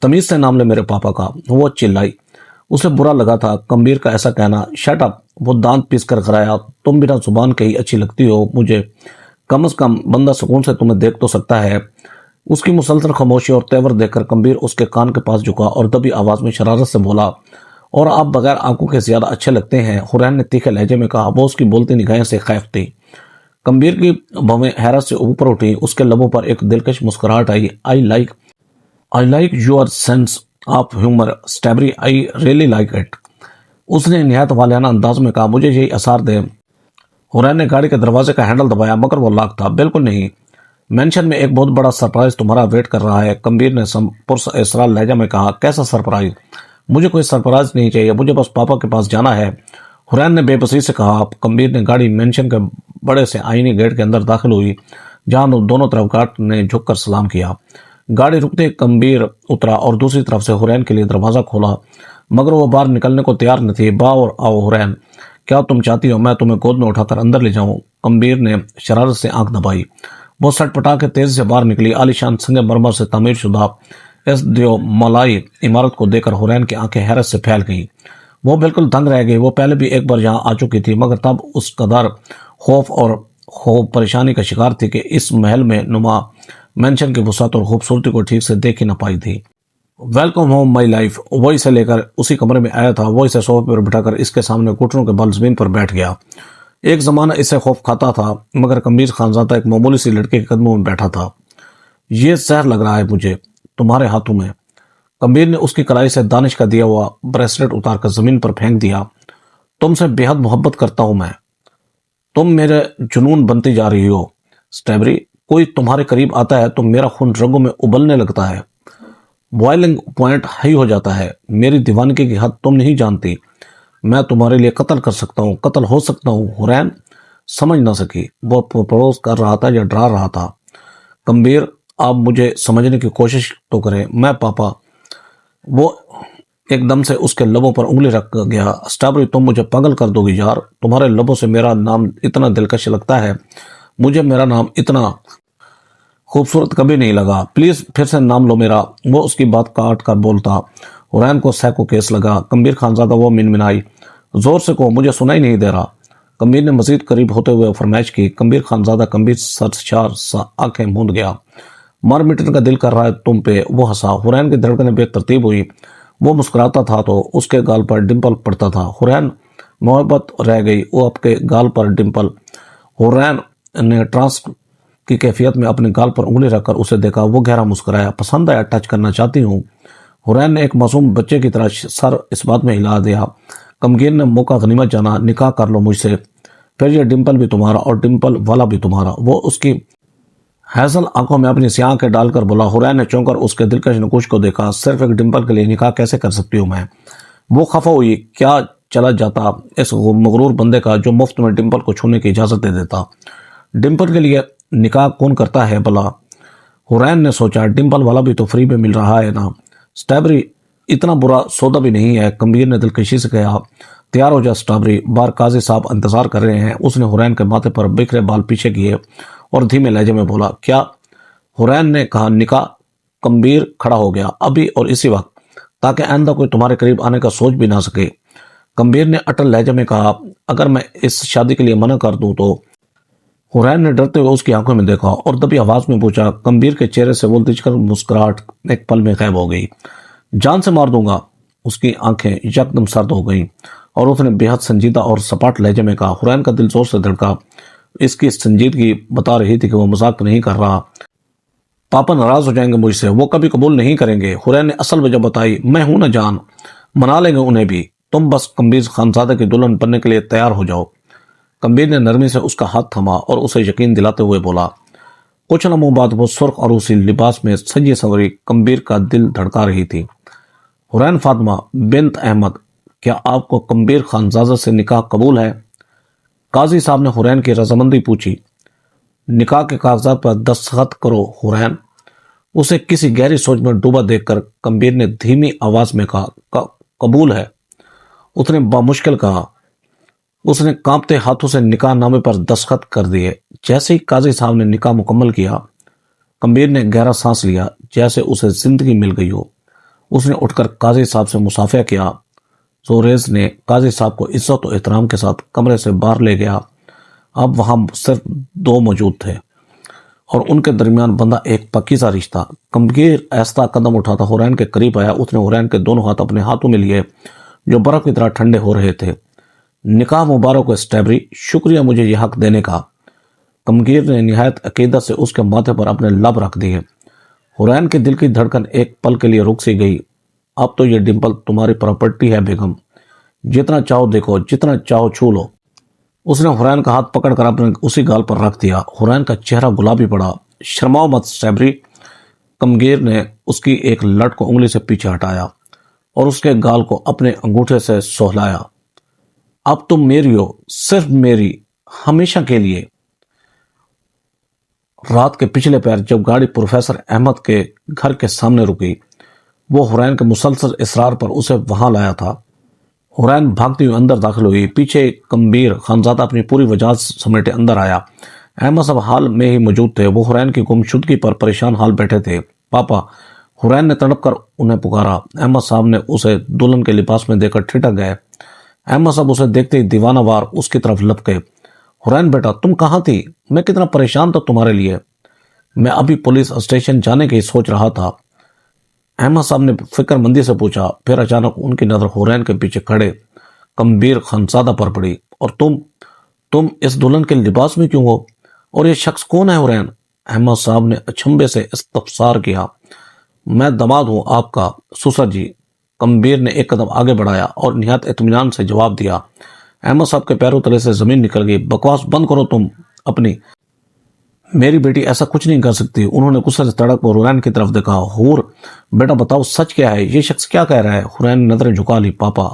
تمیز سے نام لے میرے پاپا کا، وہ چلائی۔ اسے برا لگا تھا کمبیر کا ایسا کہنا۔ شٹ اپ، وہ دانت پیس کر کرایا، تم بنا زبان کے ہی اچھی لگتی ہو مجھے، کم از کم بندہ سکون سے تمہیں دیکھ تو سکتا ہے۔ اس کی مسلسل خاموشی اور تیور دیکھ کر کمبیر اس کے کان کے پاس جھکا اور دبی آواز میں شرارت سے بولا، اور آپ بغیر آنکھوں کے زیادہ اچھے لگتے ہیں۔ حورین نے تیکھے لہجے میں کہا، وہ اس کی بولتی نگاہیں سے خائف تھی۔ کمبیر کی بھویں حیرت سے اوپر اٹھی، اس کے لبوں پر ایک دلکش مسکراہٹ آئی۔ I like your sense of humor, Stabry. I really like it. اس نے نہایت والیانہ انداز میں کہا، مجھے یہی اثار دے۔ حورین نے گاڑی کے دروازے کا ہینڈل دبایا مگر وہ لاک تھا۔ بالکل نہیں، مینشن میں ایک بہت بڑا سرپرائز تمہارا ویٹ کر رہا ہے، کمبیر نے پراسرار لہجہ میں کہا۔ کیسا سرپرائز؟ مجھے کوئی سرپرائز نہیں چاہیے، مجھے بس پاپا کے پاس جانا ہے، حورین نے بے بسی سے کہا۔ کمبیر نے گاڑی مینشن کے بڑے سے آئینی گیٹ کے اندر داخل ہوئی، جہاں دونوں طرف گارڈ نے جھک کر سلام کیا۔ گاڑی رکتے کمبیر اترا اور دوسری طرف سے حورین کے لیے دروازہ کھولا، مگر وہ باہر نکلنے کو تیار نہ تھی۔ باؤ آؤ حورین، کیا تم چاہتی ہو میں تمہیں گود میں اٹھا کر اندر لے جاؤں؟ کمبیر نے شرارت سے آنکھ دبائی۔ وہ سٹ پٹا کے تیزی سے باہر نکلی۔ عالیشان سنگ مرمر سے تعمیر شدہ اس دیو مالائی عمارت کو دیکھ کر حورین کی آنکھیں حیرت سے پھیل گئیں۔ وہ بالکل دنگ رہ گئی۔ وہ پہلے بھی ایک بار یہاں آ چکی تھی، مگر تب اس قدر خوف پریشانی کا شکار تھی کہ اس محل میں نما مینشن کی وسعت اور خوبصورتی کو ٹھیک سے دیکھ ہی نہ پائی تھی۔ ویلکم ہوم مائی لائف، وہ اسے لے کر اسی کمرے میں آیا تھا۔ وہ اسے صوفے پر بٹھا کر اس کے سامنے گھٹنوں کے بل زمین پر بیٹھ گیا۔ ایک زمانہ اسے خوف کھاتا تھا، مگر کمبیر خانزادہ ایک معمولی سی لڑکے کے قدموں میں بیٹھا تھا۔ یہ زہر لگ رہا ہے مجھے تمہارے ہاتھوں میں۔ کمبیر نے اس کی کلائی سے دانش کا دیا ہوا بریسلیٹ اتار کر زمین پر پھینک دیا۔ تم سے بے حد محبت کرتا ہوں میں، تم میرے جنون بنتی جا رہی ہو سٹیبری۔ کوئی تمہارے قریب آتا ہے تو میرا خون رگوں میں ابلنے لگتا ہے، بوائلنگ پوائنٹ ہائی ہو جاتا ہے۔ میری دیوانگی کی حد تم نہیں جانتی، میں تمہارے لیے قتل کر سکتا ہوں، قتل ہو سکتا ہوں۔ حورین سمجھ نہ سکی، وہ پروپوز کر رہا تھا یا ڈرا رہا تھا۔ کمبیر، آپ مجھے سمجھنے کی کوشش تو کریں، میں پاپا۔ وہ ایک دم سے اس کے لبوں پر انگلی رکھ گیا۔ سٹیبری، تم مجھے پاگل کر دو گی یار، تمہارے لبوں سے میرا نام اتنا دلکش لگتا ہے، مجھے میرا نام اتنا خوبصورت کبھی نہیں لگا، پلیز پھر سے نام لو میرا۔ وہ اس کی بات کاٹ کر بولتا۔ حورین کو سیکو کیس لگا۔ کمبیر خانزادہ، وہ منمنائی، زور سے کہو، مجھے سنائی نہیں دے رہا۔ کمبیر نے مزید قریب ہوتے ہوئے فرمائش کی۔ کمبیر خانزادہ، کمبیر سرشار سا آنکھیں موند گیا۔ مر مٹنے کا دل کر رہا ہے تم پہ، وہ ہنسا۔ حورین کی دھڑکنیں بے ترتیب ہوئی۔ وہ مسکراتا تھا تو اس کے گال پر ڈمپل پڑتا تھا۔ حورین محبت رہ گئی، وہ آپ کے گال پر ڈمپل۔ حورین نے ٹرانس کی کیفیت میں اپنے گال پر انگلی رکھ کر اسے دیکھا۔ وہ گہرا مسکرایا۔ پسند آیا، ٹچ کرنا چاہتی ہوں؟ حورین نے ایک معصوم بچے کی طرح سر اس بات میں ہلا دیا۔ کمبیر نے موقع غنیمت جانا، نکاح کر لو مجھ سے، پھر یہ ڈمپل بھی تمہارا اور ڈمپل والا بھی تمہارا۔ وہ اس کی ہیزل آنکھوں میں اپنی سیاہ آنکھیں ڈال کر بولا۔ حورین نے چونک کر اس کے دلکش نقوش کو دیکھا۔ صرف ایک ڈمپل کے لیے نکاح کیسے کر سکتی ہوں میں؟ وہ خفا ہوئی۔ کیا چلا جاتا اس مغرور بندے کا جو مفت میں ڈمپل کو چھونے کی اجازت دے دیتا؟ ڈمپل کے لیے نکاح کون کرتا ہے بلا؟ حورین نے سوچا، ڈمپل والا بھی تو فری میں مل رہا ہے نا۔ سٹیبری، اتنا برا سودا بھی نہیں ہے، کمبیر نے دلکشی سے کہا۔ تیار ہو جا سٹیبری، باہر قاضی صاحب انتظار کر رہے ہیں۔ اس نے حورین کے ماتھے پر بکھرے بال پیچھے کیے اور دھیمے لہجے میں بولا، کیا؟ حورین نے کہا، نکاح۔ کمبیر کھڑا ہو گیا، ابھی اور اسی وقت، تاکہ آئندہ کوئی تمہارے قریب آنے کا سوچ بھی نہ سکے۔ کمبیر نے اٹل لہجے میں کہا، اگر میں اس شادی کے لیے منع کر دوں تو؟ حورین نے ڈرتے ہوئے اس کی آنکھوں میں دیکھا اور دبی آواز میں پوچھا۔ کمبیر کے چہرے سے وہ دلچسپ مسکراہٹ ایک پل میں غائب ہو گئی۔ جان سے مار دوں گا۔ اس کی آنکھیں یکدم سرد ہو گئیں اور اس نے بے حد سنجیدہ اور سپاٹ لہجے میں کہا۔ حورین کا دل زور سے دھڑکا۔ اس کی سنجیدگی بتا رہی تھی کہ وہ مذاق نہیں کر رہا۔ پاپا ناراض ہو جائیں گے مجھ سے، وہ کبھی قبول نہیں کریں گے۔ حورین نے اصل وجہ بتائی، میں ہوں نا جان، منا لیں گے انہیں بھی، تم بس کمبیر خانزادہ کی دلہن بننے کے لیے تیار ہو جاؤ۔ کمبیر نے نرمی سے اس کا ہاتھ تھما اور اسے یقین دلاتے ہوئے بولا۔ کچھ لمحوں بعد وہ سرخ عروسی لباس میں سجی سنوری کمبیر کا دل دھڑکا رہی تھی۔ حورین فاطمہ بنت احمد، کیا آپ کو کمبیر خانزادہ سے نکاح قبول ہے؟ قاضی صاحب نے حورین کی رضامندی پوچھی۔ نکاح کے کاغذات پر دستخط کرو حورین۔ اسے کسی گہری سوچ میں ڈوبا دیکھ کر کمبیر نے دھیمی آواز میں کہا، قبول ہے، اس نے بامشکل کہا۔ اس نے کانپتے ہاتھوں سے نکاح نامے پر دستخط کر دیے۔ جیسے ہی قاضی صاحب نے نکاح مکمل کیا، کمبیر نے گہرا سانس لیا، جیسے اسے زندگی مل گئی ہو۔ اس نے اٹھ کر قاضی صاحب سے مصافحہ کیا۔ زوریز نے قاضی صاحب کو عزت و احترام کے ساتھ کمرے سے باہر لے گیا۔ اب وہاں صرف دو موجود تھے اور ان کے درمیان بندہ ایک پکیزہ رشتہ۔ کمگیر آہستہ قدم اٹھاتا حورین کے قریب آیا۔ اس نے حورین کے دونوں ہاتھ اپنے ہاتھوں میں لیے جو برف کی طرح ٹھنڈے ہو رہے تھے۔ نکاح مبارک ہو اسٹیبری، شکریہ مجھے یہ حق دینے کا۔ کمگیر نے نہایت عقیدت سے اس کے ماتھے پر اپنے لب رکھ دیے۔ حورین کے دل کی دھڑکن ایک پل کے لیے رک سی گئی۔ اب تو یہ ڈمپل تمہاری پراپرٹی ہے بیگم، جتنا چاہو دیکھو، جتنا چاہو چھو لو۔ اس نے حورین کا ہاتھ پکڑ کر اپنے اسی گال پر رکھ دیا۔ حورین کا چہرہ گلابی پڑا۔ شرماؤ مت اسٹیبری۔ کمگیر نے اس کی ایک لٹ کو انگلی سے پیچھے ہٹایا اور اس کے گال کو اپنے انگوٹھے سے سہلایا۔ اب تم میری ہو، صرف میری، ہمیشہ کے لیے۔ رات کے پچھلے پہر جب گاڑی پروفیسر احمد کے گھر کے سامنے رکی، وہ حورین کے مسلسل اصرار پر اسے وہاں لایا تھا۔ حورین بھاگتی ہوئی اندر داخل ہوئی۔ پیچھے کمبیر خانزادہ اپنی پوری وجاہت سمیٹے اندر آیا۔ احمد صاحب حال میں ہی موجود تھے۔ وہ حورین کی گمشدگی پر پریشان حال بیٹھے تھے۔ پاپا، حورین نے تڑپ کر انہیں پکارا۔ احمد صاحب نے اسے دلہن کے لباس میں دے کر ٹھٹک گئے۔ احمد صاحب اسے دیکھتے ہی دیوانہ وار اس کی طرف لپکے۔ حورین بیٹا، تم کہاں تھی؟ میں کتنا پریشان تھا تمہارے لیے۔ میں ابھی پولیس اسٹیشن جانے کی سوچ رہا تھا، احمد صاحب نے فکر مندی سے پوچھا۔ پھر اچانک ان کی نظر حورین کے پیچھے کھڑے کمبیر خانزادہ پر پڑی۔ اور تم اس دلہن کے لباس میں کیوں ہو؟ اور یہ شخص کون ہے حورین؟ احمد صاحب نے اچھمبے سے استفسار کیا۔ میں داماد ہوں آپ کا سسر جی۔ کمبیر نے ایک قدم آگے بڑھایا اور نہایت اطمینان سے جواب دیا۔ احمد صاحب کے پیروں تلے سے زمین نکل گئی۔ بکواس بند کرو تم اپنی، میری بیٹی ایسا کچھ نہیں کر سکتی۔ انہوں نے غصے سے تڑپ کر حورین کی طرف دیکھا۔ حور بیٹا بتاؤ سچ کیا ہے؟ یہ شخص کیا کہہ رہا ہے؟ حورین نے نظریں جھکا لی۔ پاپا،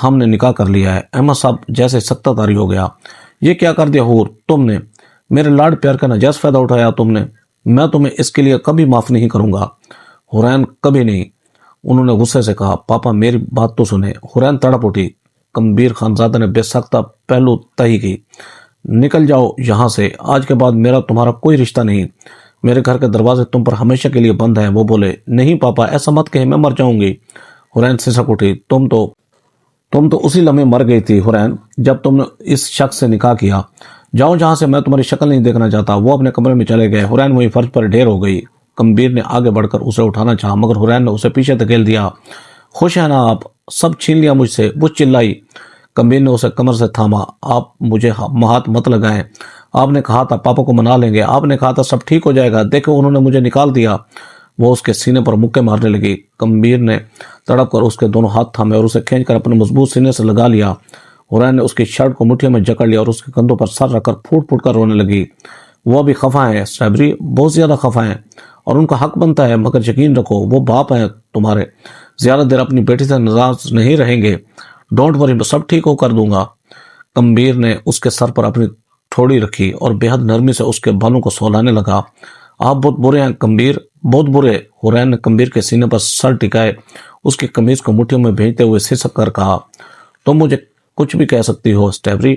ہم نے نکاح کر لیا ہے۔ احمد صاحب جیسے سکتہ طاری ہو گیا۔ یہ کیا کر دیا حور تم نے؟ میرے لاڈ پیار کا ناجائز فائدہ اٹھایا تم نے۔ میں تمہیں اس کے لیے کبھی معاف نہیں کروں گا۔ حورین کبھی نہیں، انہوں نے غصے سے کہا۔ پاپا میری بات تو سنیں۔ حورین تڑپ اٹھی۔ کمبیر خانزادہ نے بے سختہ پہلو تہی کی۔ نکل جاؤ یہاں سے، آج کے بعد میرا تمہارا کوئی رشتہ نہیں۔ میرے گھر کے دروازے تم پر ہمیشہ کے لیے بند ہیں۔ وہ بولے، نہیں پاپا ایسا مت کہیں، میں مر جاؤں گی۔ حورین سسک اٹھی۔ تم تو اسی لمحے مر گئی تھی حورین، جب تم نے اس شخص سے نکاح کیا۔ جاؤ جہاں سے، میں تمہاری شکل نہیں دیکھنا چاہتا۔ وہ اپنے کمرے میں چلے گئے۔ حورین وہی فرش پر ڈھیر ہو گئی۔ کمبیر نے آگے بڑھ کر اسے اٹھانا چاہا مگر حورین نے اسے پیچھے دھکیل دیا۔ خوش ہیں نا آپ؟ سب چھین لیا مجھ سے، وہ چلائی۔ کمبیر نے اسے کمر سے تھاما۔ آپ مجھے ہاتھ مت لگائیں، آپ نے کہا تھا پاپا کو منا لیں گے، آپ نے کہا تھا سب ٹھیک ہو جائے گا، دیکھو انہوں نے مجھے نکال دیا۔ وہ اس کے سینے پر مکے مارنے لگی۔ کمبیر نے تڑپ کر اس کے دونوں ہاتھ تھامے اور اسے کھینچ کر اپنے مضبوط سینے سے لگا لیا۔ حورین نے اس کی شرٹ کو مٹھیوں میں جکڑ لیا اور اس کے کندھوں پر سر رکھ کر پھوٹ پھوٹ کر رونے لگی۔ وہ ابھی خفا ہیں اسٹیبری، بہت زیادہ خفا ہیں، اور ان کا حق بنتا ہے، مگر یقین رکھو وہ باپ ہیں تمہارے، زیادہ دیر اپنی بیٹی سے ناراض نہیں رہیں گے۔ ڈونٹ وری، سب ٹھیک ہو کر دوں گا۔ کمبیر نے اس کے سر پر اپنی تھوڑی رکھی اور بے حد نرمی سے اس کے بالوں کو سہلانے لگا۔ آپ بہت برے ہیں کمبیر، بہت برے۔ حورین نے کمبیر کے سینے پر سر ٹکائے، اس کی قمیض کو مٹھیوں میں بھیجتے ہوئے سسک کر کہا، تم مجھے کچھ بھی کہہ سکتی ہو اسٹیبری،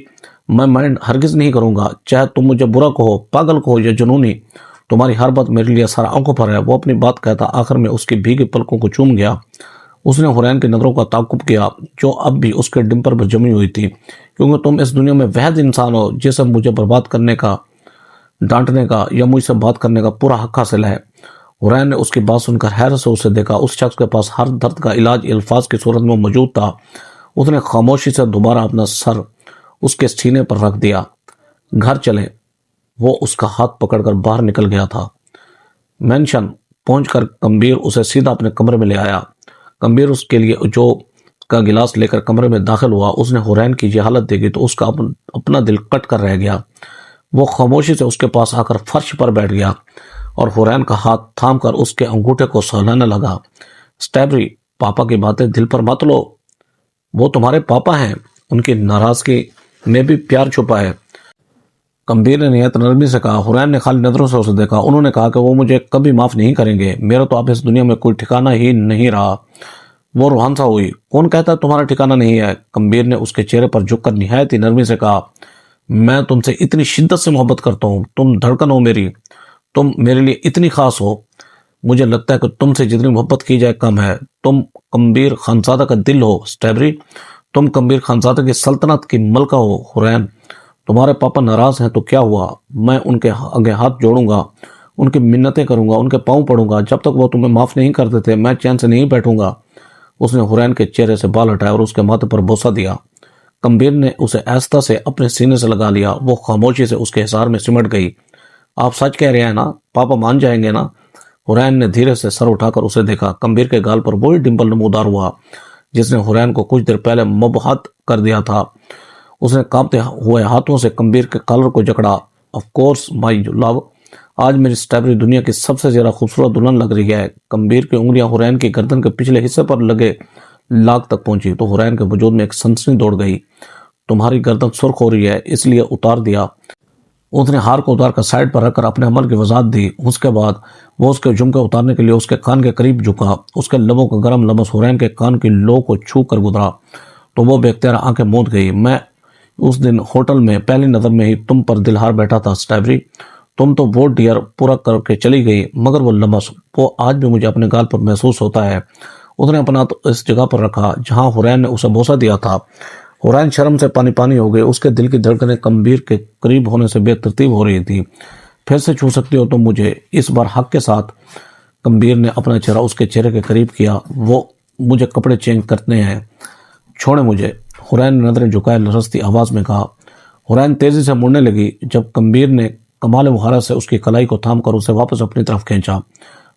میں مائنڈ ہرگز نہیں کروں گا، چاہے تم مجھے برا کہو، پاگل کہو یا جنونی، تمہاری ہر بات میرے لیے سارا آنکھوں پر ہے۔ وہ اپنی بات کہتا آخر میں اس کی بھیگی پلکوں کو چوم گیا۔ اس نے حورین کی نظروں کا تعاقب کیا جو اب بھی اس کے ڈمپر پر جمی ہوئی تھی، کیونکہ تم اس دنیا میں واحد انسان ہو جسے مجھے برباد کرنے کا، ڈانٹنے کا یا مجھ سے بات کرنے کا پورا حق حاصل ہے۔ حورین نے اس کی بات سن کر حیرت سے اسے دیکھا۔ اس شخص کے پاس ہر درد کا علاج الفاظ کی صورت میں موجود تھا۔ اس نے خاموشی سے دوبارہ اپنا سر اس کے سینے پر رکھ دیا۔ گھر چلیں۔ وہ اس کا ہاتھ پکڑ کر باہر نکل گیا تھا۔ مینشن پہنچ کر کمبیر اسے سیدھا اپنے کمرے میں لے آیا۔ کمبیر اس کے لیے جو کا گلاس لے کر کمرے میں داخل ہوا۔ اس نے حورین کی یہ حالت دیکھی تو اس کا اپنا دل کٹ کر رہ گیا۔ وہ خاموشی سے اس کے پاس آ کر فرش پر بیٹھ گیا اور حورین کا ہاتھ تھام کر اس کے انگوٹھے کو سہلانے لگا۔ اسٹیبری، پاپا کی باتیں دل پر مت لو، وہ تمہارے پاپا ہیں، ان کی ناراضگی میں بھی پیار چھپا ہے۔ کمبیر نے نہایت نرمی سے کہا۔ حورین نے خالی نظروں سے اسے دیکھا۔ انہوں نے کہا کہ وہ مجھے کبھی معاف نہیں کریں گے، میرا تو اب اس دنیا میں کوئی ٹھکانہ ہی نہیں رہا۔ وہ روحان سا ہوئی۔ کون کہتا ہے تمہارا ٹھکانہ نہیں ہے؟ کمبیر نے اس کے چہرے پر جھک کر نہایت ہی نرمی سے کہا، میں تم سے اتنی شدت سے محبت کرتا ہوں، تم دھڑکن ہو میری، تم میرے لیے اتنی خاص ہو، مجھے لگتا ہے کہ تم سے جتنی محبت کی جائے کم ہے. تم کمبیر خانزادہ کا دل ہو اسٹیبری. تم کمبیر خانزادہ کی سلطنت کی ملکہ ہو حورین. تمہارے پاپا ناراض ہیں تو کیا ہوا؟ میں ان کے آگے ہاتھ جوڑوں گا, ان کی منتیں کروں گا, ان کے پاؤں پڑوں گا. جب تک وہ تمہیں معاف نہیں کر دیتے میں چین سے نہیں بیٹھوں گا. اس نے حورین کے چہرے سے بال ہٹایا اور اس کے ماتھے پر بوسہ دیا. کمبیر نے اسے آہستہ سے اپنے سینے سے لگا لیا. وہ خاموشی سے اس کے حصار میں سمٹ گئی. آپ سچ کہہ رہے ہیں نا؟ پاپا مان جائیں گے نا؟ حورین نے دھیرے سے سر اٹھا کر اسے دیکھا. کمبیر کے گال پر وہی ڈمپل نمودار ہوا جس نے حورین کو کچھ دیر پہلے مبہوت کر دیا تھا. اس نے کانپتے ہوئے ہاتھوں سے کمبیر کے کالر کو جکڑا. آف کورس مائی لو, آج میری اسٹیبری دنیا کی سب سے زیادہ خوبصورت دلہن لگ رہی ہے. کمبیر کی انگلیاں حورین کی گردن کے پچھلے حصے پر لگے لاگ تک پہنچی تو حورین کے وجود میں ایک سنسنی دوڑ گئی. تمہاری گردن سرخ ہو رہی ہے اس لیے اتار دیا. اس نے ہار کو اتار کر سائڈ پر رکھ کر اپنے عمل کی وضاحت دی. اس کے بعد وہ اس کے جھمکے اتارنے کے لیے اس کے کان کے قریب جھکا. اس کے لبوں کا گرم لمس حورین کے کان کی لو کو چھو کر گزرا تو وہ بے اختیار آنکھیں موند گئی. میں اس دن ہوٹل میں پہلی نظر میں ہی تم پر دل ہار بیٹھا تھا اسٹیبری. تم تو وہ ڈیئر پورا کر کے چلی گئی, مگر وہ لمس وہ آج بھی مجھے اپنے گال پر محسوس ہوتا ہے. اس نے اپنا ہاتھ اس جگہ پر رکھا جہاں حورین نے اسے بوسہ دیا تھا. حورین شرم سے پانی پانی ہو گئے. اس کے دل کی دھڑکنیں کمبیر کے قریب ہونے سے بے ترتیب ہو رہی تھی. پھر سے چھو سکتی ہو تم مجھے؟ اس بار حق کے ساتھ. کمبیر نے اپنا چہرہ اس کے چہرے کے قریب کیا. وہ مجھے کپڑے چینج کرنے ہیں, چھوڑیں مجھے. حورین نے نظریں جھکائے لرزتی آواز میں کہا. حورین تیزی سے مڑنے لگی جب کمبیر نے کمال مہارت سے اس کی کلائی کو تھام کر اسے واپس اپنی طرف کھینچا.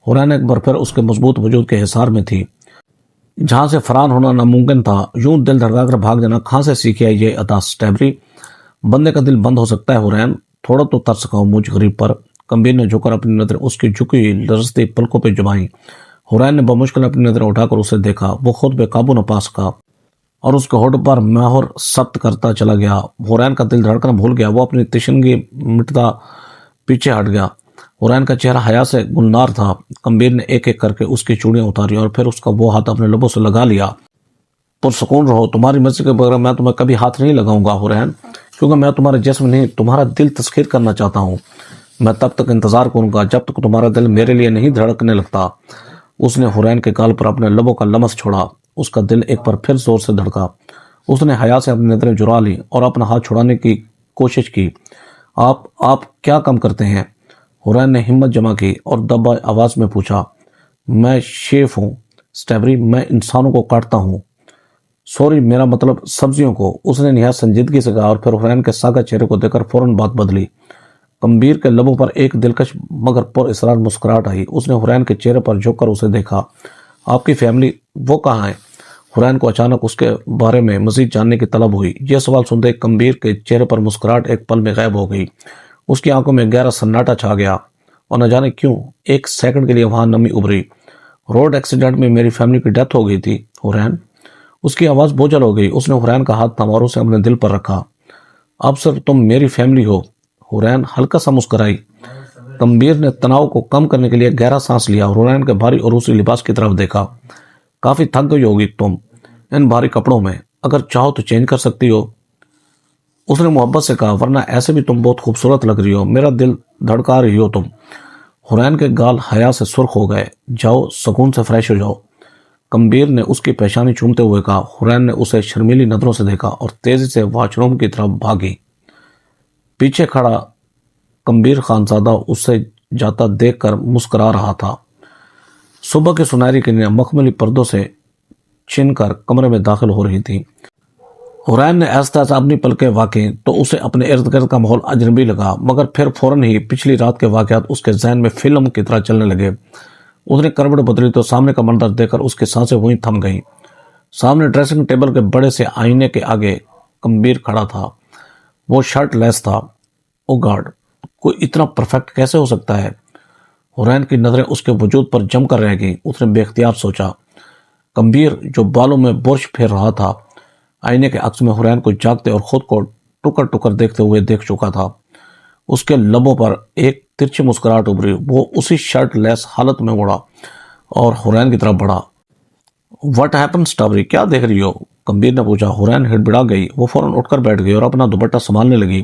حورین ایک بار پھر اس کے مضبوط وجود کے حصار میں تھی جہاں سے فرار ہونا ناممکن تھا. یوں دل دھڑکا کر بھاگ جانا کہاں سے سیکھی ہے یہ ادا اسٹیبری؟ بندے کا دل بند ہو سکتا ہے حورین, تھوڑا تو ترس کھاؤ مجھ غریب پر. کمبیر نے جھک کر اپنی نظریں اس کی جھکی لرزتی پلکوں پہ جمائیں. حورین نے بمشکل اپنی نظریں اٹھا کر اسے دیکھا. وہ خود بے قابو نہ پا سکا اور اس کے ہونٹ پر مہر ثبت کرتا چلا گیا. حورین کا دل دھڑکنا بھول گیا. وہ اپنی تشنگی مٹتا پیچھے ہٹ گیا. حورین کا چہرہ حیا سے گلنار تھا. کمبیر نے ایک ایک کر کے اس کی چوڑیاں اتاری اور پھر اس کا وہ ہاتھ اپنے لبوں سے لگا لیا. پرسکون رہو, تمہاری مرضی کے بغیر میں تمہیں کبھی ہاتھ نہیں لگاؤں گا حورین, کیونکہ میں تمہارے جسم نہیں تمہارا دل تسخیر کرنا چاہتا ہوں. میں تب تک انتظار کروں گا جب تک تمہارا دل میرے لیے نہیں دھڑکنے لگتا. اس نے حورین کے گال پر اپنے لبوں کا لمس چھوڑا. اس کا دل ایک بار پھر زور سے دھڑکا. اس نے حیا سے اپنی نظریں جرا لی اور اپنا ہاتھ چھڑانے کی کوشش کی. آپ کیا کام کرتے ہیں؟ حورین نے ہمت جمع کی اور دبا آواز میں پوچھا. میں شیف ہوں اسٹیبری, میں انسانوں کو کاٹتا ہوں. سوری, میرا مطلب سبزیوں کو. اس نے نہایت سنجیدگی سے کہا اور پھر حورین کے ساگا چہرے کو دیکھ کر فوراً بات بدلی. کمبیر کے لبوں پر ایک دلکش مگر پر اسرار مسکراہٹ آئی. اس نے حورین کے چہرے پر جھک کر اسے دیکھا. آپ کی فیملی وہ کہاں ہے؟ حورین کو اچانک اس کے بارے میں مزید جاننے کی طلب ہوئی. یہ سوال سنتے کمبیر کے چہرے پر مسکراہٹ ایک پل میں غائب ہو گئی. اس کی آنکھوں میں گہرا سناٹا چھا گیا اور نہ جانے کیوں ایک سیکنڈ کے لیے وہاں نمی ابھری. روڈ ایکسیڈنٹ میں میری فیملی کی ڈیتھ ہو گئی تھی حورین. اس کی آواز بوجھل ہو گئی. اس نے حورین کا ہاتھ تھاما اور اسے اپنے دل پر رکھا. اب صرف تم میری فیملی ہو؟ حورین ہلکا سا مسکرائی. کمبیر نے تناؤ کو کم کرنے کے لیے گہرا سانس لیا اور حورین کے بھاری عروسی لباس کی طرف دیکھا. کافی تھک گئی ہوگی تم ان بھاری کپڑوں میں, اگر چاہو تو چینج کر سکتی ہو. اس نے محبت سے کہا, ورنہ ایسے بھی تم بہت خوبصورت لگ رہی ہو, میرا دل دھڑکا رہی ہو تم. حورین کے گال حیا سے سرخ ہو گئے. جاؤ سکون سے فریش ہو جاؤ, کمبیر نے اس کی پیشانی چومتے ہوئے کہا. حورین نے اسے شرمیلی نظروں سے دیکھا اور تیزی سے واش روم کی طرف بھاگی. پیچھے کھڑا کمبیر خانزادہ اسے جاتا دیکھ کر مسکرا رہا تھا. صبح کی سنہری کرنیں مخملی پردوں سے چھن کر کمرے میں داخل ہو رہی تھی. حورین نے آہستہ آہستہ اپنی پلکیں واقیں تو اسے اپنے ارد گرد کا ماحول اجنبی لگا, مگر پھر فوراً ہی پچھلی رات کے واقعات اس کے ذہن میں فلم کی طرح چلنے لگے. اس نے کروٹ بدلی تو سامنے کا منظر دیکھ کر اس کی سانسیں وہیں تھم گئیں. سامنے ڈریسنگ ٹیبل کے بڑے سے آئینے کے آگے کمبیر کھڑا تھا. وہ شرٹ لیس تھا. او گاڈ, کوئی اتنا پرفیکٹ کیسے ہو سکتا ہے؟ حورین کی نظریں اس کے وجود پر جم کر رہ گئیں. اس نے بے اختیار سوچا. کمبیر جو بالوں میں برش پھیر رہا تھا آئینے کے عکس میں حورین کو جاگتے اور خود کو ٹکر ٹکر دیکھتے ہوئے دیکھ چکا تھا. اس کے لبوں پر ایک ترچھی مسکراہٹ ابھری. وہ اسی شرٹ لیس حالت میں مڑا اور حورین کی طرف بڑھا. واٹ ہیپن اسٹرابری, کیا دیکھ رہی ہو؟ کمبیر نے پوچھا. حورین ہڑبڑا گئی. وہ فوراً اٹھ کر بیٹھ گئی اور اپنا دوپٹہ سنبھالنے لگی.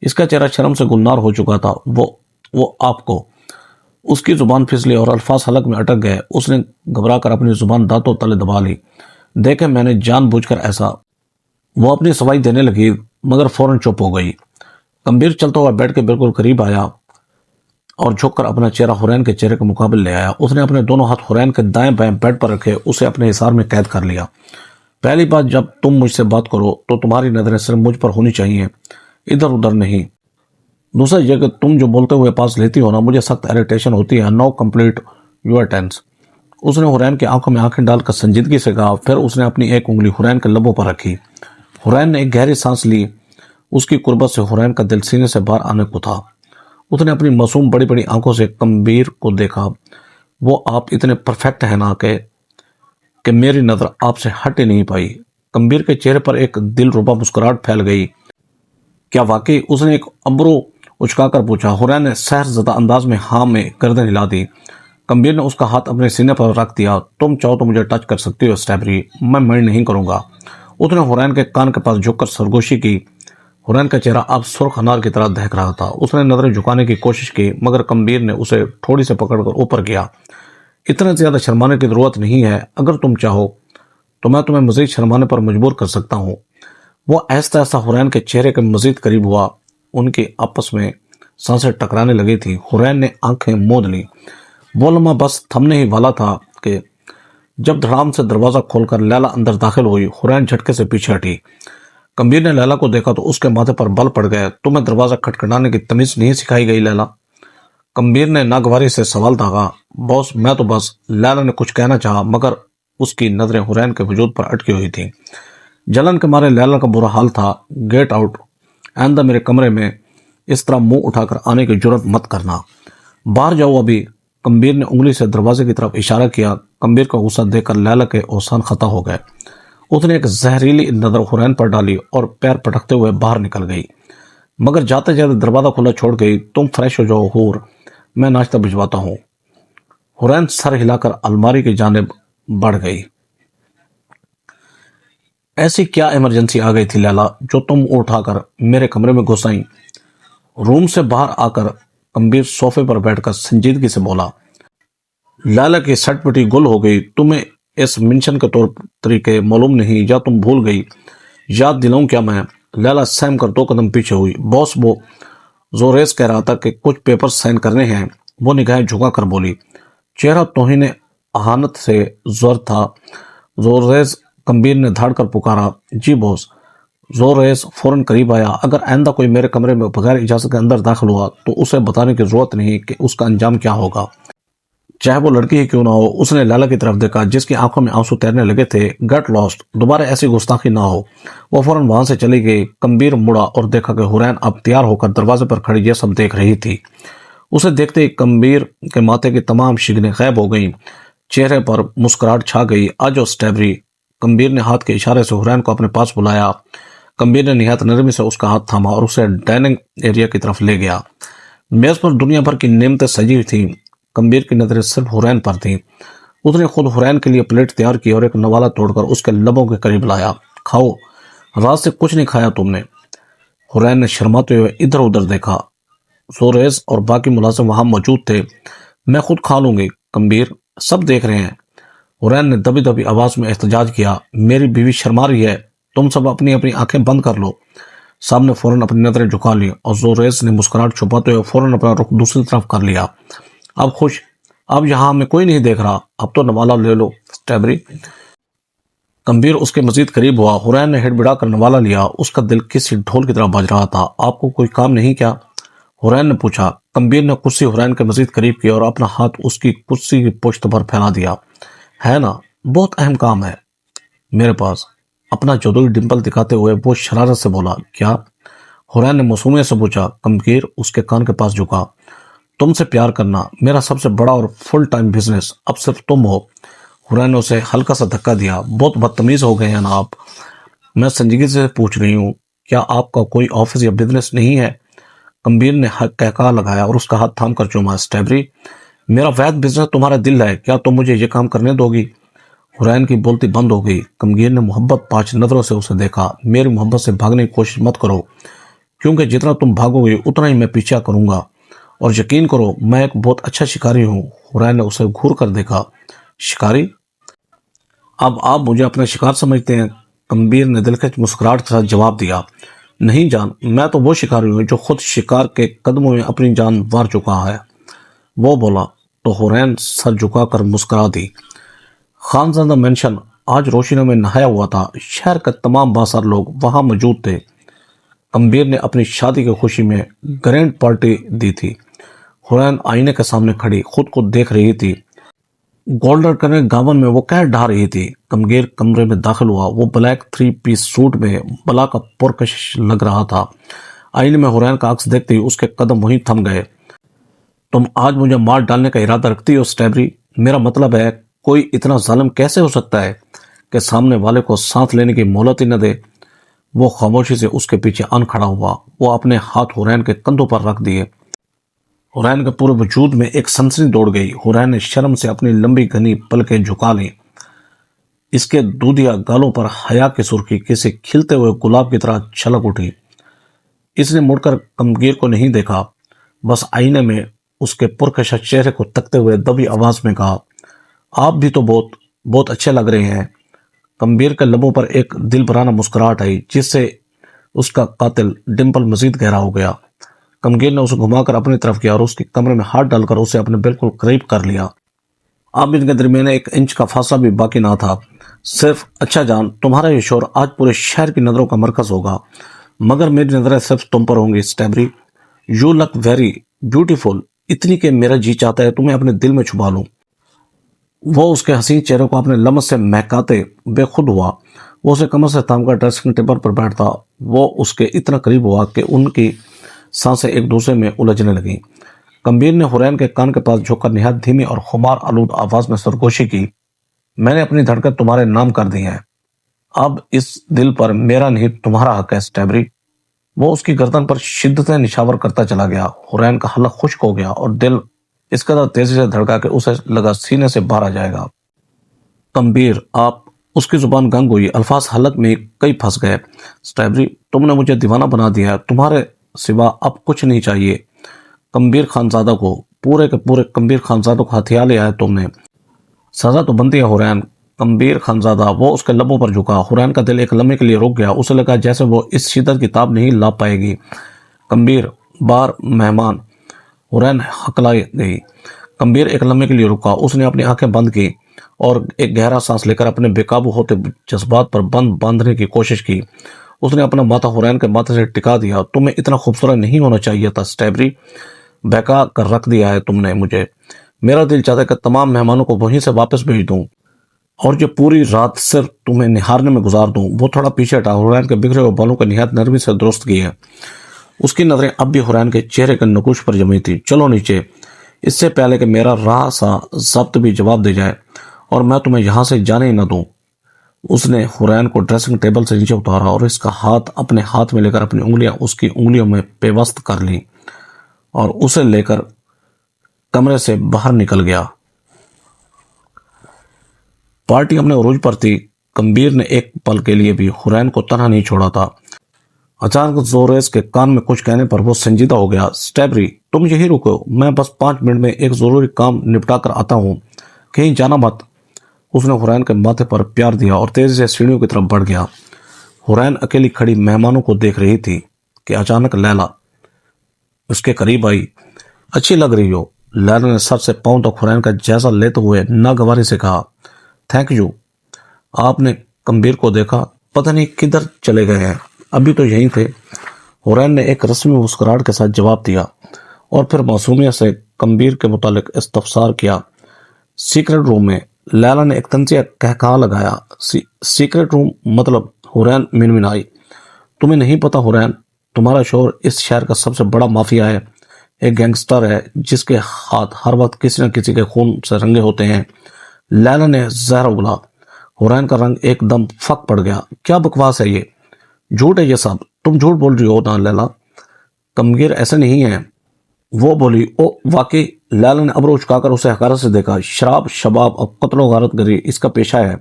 اس کا چہرہ شرم سے گلنار ہو چکا تھا. وہ آپ کو اس کی زبان پھسلی اور الفاظ حلق میں اٹک گئے۔ اس نے گھبرا کر اپنی زبان دانتوں تلے دبا لی۔ دیکھے میں نے جان بوجھ کر ایسا۔ وہ اپنی سوائی دینے لگی مگر فوراً چپ ہو گئی۔ کمبیر چلتا ہوا بیٹھ کے بالکل قریب آیا اور جھک کر اپنا چہرہ حرین کے چہرے کے مقابل لے آیا۔ اس نے اپنے دونوں ہاتھ حرین کے دائیں بائیں بیڈ پر رکھے اسے اپنے حصار میں قید کر لیا۔ پہلی بات، جب تم مجھ سے بات کرو تو تمہاری نظریں صرف مجھ پر ہونی چاہیے، ادھر ادھر نہیں۔ دوسرا یہ کہ تم جو بولتے ہوئے پاس لیتی ہو نا، مجھے سخت ایریٹیشن ہوتی ہے۔ نو کمپلیٹ یور ٹینس۔ اس نے حرین کی آنکھوں میں آنکھیں ڈال کر سنجیدگی سے کہا، پھر اس نے اپنی ایک انگلی حرین کے لبوں پر رکھی۔ حرین نے ایک گہری سانس لی۔ اس کی قربت سے حرین کا دل سینے سے باہر آنے کو تھا۔ اس نے اپنی معصوم بڑی بڑی آنکھوں سے کمبیر کو دیکھا۔ وہ آپ اتنے پرفیکٹ ہیں نا کہ میری نظر آپ سے ہٹ ہی نہیں پائی۔ کمبیر کے چہرے پر ایک دل ربا مسکراہٹ پھیل گئی۔ کیا واقعی؟ اس نے ایک ابرو اچکا کر پوچھا۔ حرین نے سحر زدہ انداز میں ہاں میں گردن ہلا دی۔ کمبیر نے اس کا ہاتھ اپنے سینے پر رکھ دیا۔ تم چاہو تو مجھے ٹچ کر سکتی ہو سٹیبری، میں مائنڈ نہیں کروں گا۔ اس نے حرین کے کان کے پاس جھک کر سرگوشی کی۔ حرین کا چہرہ اب سرخ انار کی طرح دہک رہا تھا۔ اس نے نظریں جھکانے کی کوشش کی مگر کمبیر نے اسے تھوڑی سے پکڑ کر اوپر کیا۔ اتنا زیادہ شرمانے کی ضرورت نہیں ہے، اگر تم چاہو تو میں تمہیں مزید شرمانے پر مجبور کر سکتا ہوں۔ وہ آہستہ آہستہ حرین کے چہرے کے مزید قریب ہوا۔ ان کی آپس میں سانسیں ٹکرانے لگی تھی۔ حرین نے آنکھیں موند لی۔ وہ لمحہ بس تھمنے ہی والا تھا کہ جب دھڑام سے دروازہ کھول کر لیلا اندر داخل ہوئی۔ حرین جھٹکے سے پیچھے ہٹی۔ کمبیر نے لیلا کو دیکھا تو اس کے ماتھے پر بل پڑ گئے۔ تمہیں دروازہ کھٹکھٹانے کی تمیز نہیں سکھائی گئی لیلا؟ کمبیر نے ناگواری سے سوال داغا۔ باس میں تو بس، لیلا نے کچھ کہنا چاہا مگر اس کی نظریں حرین کے وجود پر اٹکی ہوئی تھیں۔ جلن کے مارے لیلا کا برا حال تھا۔ گیٹ آؤٹ، آئندہ میرے کمرے میں اس طرح منہ اٹھا کر آنے کی جرت مت کرنا، باہر جاؤ ابھی۔ کمبیر نے انگلی سے دروازے کی طرف اشارہ کیا۔ کمبیر کا غصہ دیکھ کر لیلا کے اوسان خطا ہو گئے۔ اس نے ایک زہریلی نظر حرین پر ڈالی اور پیر پٹکتے ہوئے باہر نکل گئی، مگر جاتے جاتے دروازہ کھلا چھوڑ گئی۔ تم فریش ہو جاؤ حور، میں ناشتہ بھجواتا ہوں۔ حرین سر ہلا کر الماری کی جانب بڑھ گئی۔ ایسی کیا ایمرجنسی آ گئی تھی لیلا جو تم اٹھا کر میرے کمرے میں گھس آئیں؟ روم سے باہر آ کر کمبیر صوفے پر بیٹھ کر سنجیدگی سے بولا۔ لیلا کی سٹ پٹی گل ہو گئی۔ تمہیں اس منشن کے طور طریقے معلوم نہیں یا تم بھول گئی؟ یاد دلاؤں کیا میں؟ لیلا سہم کر 2 قدم پیچھے ہوئی۔ باس، وہ زوریز کہہ رہا تھا کہ کچھ پیپر سائن کرنے ہیں۔ وہ نگاہیں جھکا کر بولی۔ چہرہ توہین اہانت سے زر تھا۔ زوریز، کمبیر نے دھاڑ کر پکارا۔ جی باس۔ زوریز فوراً قریب آیا۔ اگر آئندہ کوئی میرے کمرے میں بغیر اجازت کے اندر داخل ہوا تو اسے بتانے کی ضرورت نہیں کہ اس کا انجام کیا ہوگا، چاہے وہ لڑکی ہی کیوں نہ ہو۔ اس نے لیلا کی طرف دیکھا جس کی آنکھوں میں آنسو تیرنے لگے تھے۔ گیٹ لاسٹ، دوبارہ ایسی گستاخی نہ ہو۔ وہ فوراً وہاں سے چلی گئی۔ کمبیر مڑا اور دیکھا کہ حرین اب تیار ہو کر دروازے پر کھڑی یہ سب دیکھ رہی تھی۔ اسے دیکھتے ہی کمبیر کے ماتھے کی تمام شگنیں غائب ہو گئیں، چہرے پر مسکراہٹ چھا گئی۔ آجو سٹیبری۔ کمبیر نے ہاتھ کے اشارے سے حرین کو اپنے پاس بلایا۔ کمبیر نے نہایت نرمی سے اس کا ہاتھ تھاما اور اسے ڈائننگ ایریا کی طرف لے گیا۔ میز پر دنیا بھر کی نعمتیں سجی ہوئی تھیں۔ کمبیر کی نظریں صرف حرین پر تھیں۔ اس نے خود حرین کے لیے پلیٹ تیار کی اور ایک نوالا توڑ کر اس کے لبوں کے قریب لایا۔ کھاؤ، رات سے کچھ نہیں کھایا تم نے؟ حرین نے شرماتے ہوئے ادھر ادھر دیکھا۔ زوریز اور باقی ملازم وہاں موجود تھے۔ میں خود کھا لوں گی کمبیر، سب دیکھ رہے ہیں۔ حرین نے دبی دبی آواز میں احتجاج کیا۔ میری بیوی شرما رہی ہے، تم سب اپنی اپنی آنکھیں بند کر لو۔ سب نے فوراً اپنی نظریں جھکا لی اور زوریز نے مسکراہٹ چھپاتے ہوئے فوراً اپنا رخ دوسری طرف کر لیا۔ اب خوش؟ اب یہاں ہمیں کوئی نہیں دیکھ رہا، اب تو نوالا لے لو سٹیبری۔ کمبیر اس کے مزید قریب ہوا۔ حرین نے ہڑ بڑا کر نوالا لیا۔ اس کا دل کسی ڈھول کی طرح بج رہا تھا۔ آپ کو کوئی کام نہیں کیا؟ حرین نے پوچھا۔ کمبیر نے کرسی حرین کے مزید قریب کی اور اپنا ہاتھ اس کی کرسی کی پشت پر پھیلا دیا۔ ہے نا، بہت اہم کام ہے میرے پاس۔ اپنا جدوئی ڈمپل دکھاتے ہوئے وہ شرارت سے بولا۔ کیا؟ حرین نے معصومیت سے پوچھا۔ کمبیر اس کے کان کے پاس جھکا۔ تم سے پیار کرنا میرا سب سے بڑا اور فل ٹائم بزنس، اب صرف تم ہو۔ حرین نے اسے ہلکا سا دھکا دیا۔ بہت بدتمیز ہو گئے ہیں نا آپ، میں سنجیدگی سے پوچھ رہی ہوں، کیا آپ کا کوئی آفس یا بزنس نہیں ہے؟ کمبیر نے کہکا لگایا اور اس کا ہاتھ تھام کر چوما۔ سٹیبری، میرا واحد بزنس تمہارا دل ہے، کیا تم مجھے یہ کام کرنے دو گی؟ حرین کی بولتی بند ہو گئی۔ کمبیر نے محبت پاش نظروں سے اسے دیکھا۔ میری محبت سے بھاگنے کی کوشش مت کرو، کیونکہ جتنا تم بھاگو گی اتنا ہی میں پیچھا کروں گا اور یقین کرو میں ایک بہت اچھا شکاری ہوں۔ حرین نے اسے گھور کر دیکھا۔ شکاری؟ اب آپ مجھے اپنا شکار سمجھتے ہیں؟ کمبیر نے دلکش مسکراہٹ کے ساتھ جواب دیا۔ نہیں جان، میں تو وہ شکاری ہوں جو خود شکار کے قدموں میں اپنی جان وار چکا ہے، وہ بولا۔ تو حرین سر جھکا کر مسکرا دی۔ خانزادہ مینشن آج روشنیوں میں نہایا ہوا تھا۔ شہر کے تمام بااثر لوگ وہاں موجود تھے۔ کمبیر نے اپنی شادی کی خوشی میں گرینڈ پارٹی دی تھی۔ حرین آئینے کے سامنے کھڑی خود کو دیکھ رہی تھی۔ گولڈن کلر گاون میں وہ کہہ ڈھا رہی تھی۔ کمبیر کمرے میں داخل ہوا۔ وہ بلیک 3 پیس سوٹ میں بلا کا پرکشش لگ رہا تھا۔ آئینے میں حرین کا عکس دیکھتے ہی اس کے قدم وہیں تھم گئے۔ تم آج مجھے مار ڈالنے کا ارادہ رکھتی ہو اسٹیبری؟ میرا مطلب ہے کوئی اتنا ظالم کیسے ہو سکتا ہے کہ سامنے والے کو سانس لینے کی مہلت ہی نہ دے؟ وہ خاموشی سے اس کے پیچھے آن کھڑا ہوا۔ وہ اپنے ہاتھ حرین کے کندھوں پر رکھ دیے۔ حرین کے پورے وجود میں ایک سنسنی دوڑ گئی۔ حرین نے شرم سے اپنی لمبی گھنی پلکیں جھکا لیں۔ اس کے دودھیا گالوں پر حیا کی سرخی کسی کھلتے ہوئے گلاب کی طرح چھلک اٹھی۔ اس نے مڑ کر کمبیر کو نہیں دیکھا، بس آئینے میں اس کے پرکشش چہرے کو تکتے ہوئے دبی آواز میں کہا، آپ بھی تو بہت اچھے لگ رہے ہیں۔ کمبیر کے لبوں پر ایک دل برانہ مسکراہٹ آئی جس سے اس کا قاتل ڈمپل مزید گہرا ہو گیا۔ کمبیر نے اسے گھما کر اپنی طرف کیا اور اس کے کمرے میں ہاتھ ڈال کر اسے اپنے بالکل قریب کر لیا۔ اب ان کے درمیان 1 انچ کا فاصلہ بھی باقی نہ تھا۔ صرف اچھا جان، تمہارا یہ شور آج پورے شہر کی نظروں کا مرکز ہوگا، مگر میری نظریں صرف تم پر ہوں گی اسٹیبری۔ یو لک ویری بیوٹیفل، اتنی کہ میرا جی چاہتا ہے تمہیں اپنے دل میں چھپا لوں۔ وہ اس کے حسین چہرے کو اپنے لمس سے مہکاتے بے خود ہوا۔ وہ اسے کمر سے تھام کر ڈریسنگ ٹیبل پر بیٹھتا۔ وہ اس کے اتنا قریب ہوا کہ ان کی سانسیں ایک دوسرے میں الجھنے لگیں۔ کمبیر نے حرین کے کان کے پاس جھک کر نہایت دھیمی اور خمار آلود آواز میں سرگوشی کی، میں نے اپنی دھڑکن تمہارے نام کر دی ہیں۔ اب اس دل پر میرا نہیں تمہارا حق ہے اسٹیبری۔ وہ اس کی گردن پر شدتیں نشاور کرتا چلا گیا۔ حرین کا حلق خشک ہو گیا اور دل اس قدر تیزی سے دھڑکا کہ اسے لگا سینے سے باہر آ جائے گا۔ کمبیر، آپ، اس کی زبان گنگ ہوئی، الفاظ حلق میں کئی پھنس گئے۔ اسٹیبری، تم نے مجھے دیوانہ بنا دیا ہے، تمہارے سوا اب کچھ نہیں چاہیے۔ کمبیر خانزادہ کو، پورے کے پورے کمبیر خانزادہ کو ہتھیار لیا ہے تم نے۔ سزا تو بنتی ہے حرین۔ کمبیر خانزادہ، وہ اس کے لبوں پر جھکا۔ حرین کا دل ایک لمحے کے لیے رک گیا۔ اسے لگا جیسے وہ اس شدت کی تاب نہیں لا پائے گی۔ کمبیر، بار مہمان، حرین ہکلائی گئی۔ کمبیر ایک لمحے کے لیے رکا۔ اس نے اپنی آنکھیں بند کی اور ایک گہرا سانس لے کر اپنے بے قابو ہوتے جذبات پر بند باندھنے کی کوشش کی۔ اس نے اپنا ماتھا حرین کے ماتھے سے ٹکا دیا۔ تمہیں اتنا خوبصورت نہیں ہونا چاہیے تھا اسٹیبری، بہکا کر رکھ دیا ہے تم نے مجھے۔ میرا دل چاہتا ہے کہ تمام مہمانوں کو وہیں سے واپس بھیج دوں اور جو پوری رات صرف تمہیں نہارنے میں گزار دوں۔ وہ تھوڑا پیچھے ہٹا، حرین کے بکھرے ہوئے بالوں کو نہایت نرمی سے درست کیے۔ اس کی نظریں اب بھی حرین کے چہرے کے نقوش پر جمی تھی۔ چلو نیچے، اس سے پہلے کہ میرا راہ سا ضبط بھی جواب دے جائے اور میں تمہیں یہاں سے جانے ہی نہ دوں۔ اس نے حرین کو ڈریسنگ ٹیبل سے نیچے اتارا اور اس کا ہاتھ اپنے ہاتھ میں لے کر اپنی انگلیاں اس کی انگلیوں میں پیوست کر لیں اور اسے لے کر کمرے سے باہر نکل گیا۔ پارٹی اپنے عروج پر تھی۔ کمبیر نے ایک پل کے لیے بھی حرین کو تنہا نہیں چھوڑا تھا۔ اچانک زوریز کے کان میں کچھ کہنے پر وہ سنجیدہ ہو گیا۔ اسٹیبری، تم یہی رکو، میں بس 5 منٹ میں ایک ضروری کام نپٹا کر آتا ہوں، کہیں جانا مت۔ اس نے حرین کے ماتھے پر پیار دیا اور تیزی سے سیڑھیوں کی طرف بڑھ گیا۔ حرین اکیلی کھڑی مہمانوں کو دیکھ رہی تھی کہ اچانک لیلا اس کے قریب آئی۔ اچھی لگ رہی ہو، لیلا نے سر سے پاؤں تک حرین کا جائزہ لیتے ہوئے ناگواری سے کہا۔ Thank you. آپ نے کمبیر کو دیکھا؟ پتہ نہیں کدھر چلے گئے ہیں، ابھی تو یہیں تھے۔ حرین نے ایک رسمی مسکراہٹ کے ساتھ جواب دیا اور پھر معصومیت سے کمبیر کے متعلق استفسار کیا۔ سیکرٹ روم میں، لیلا نے ایک طنزیہ کہکہا لگایا۔ سیکرٹ روم مطلب؟ حرین منمنائی۔ تمہیں نہیں پتا حرین، تمہارا شوہر اس شہر کا سب سے بڑا مافیا ہے، ایک گینگسٹر ہے جس کے ہاتھ ہر وقت کسی نہ کسی کے خون سے رنگے ہوتے ہیں۔ لیلا نے زہر اگلا۔ حرین کا رنگ ایک دم پھک پڑ گیا۔ کیا بکواس ہے یہ، جھوٹ ہے یہ سب، تم جھوٹ بول رہی ہو نا لیلا؟ کمبیر ایسے نہیں ہے، وہ بولی۔ او واقعی؟ لیلا نے ابرو اچکا کر اسے حقارت سے دیکھا۔ شراب، شباب اور قتل و غارت گری اس کا پیشہ ہے۔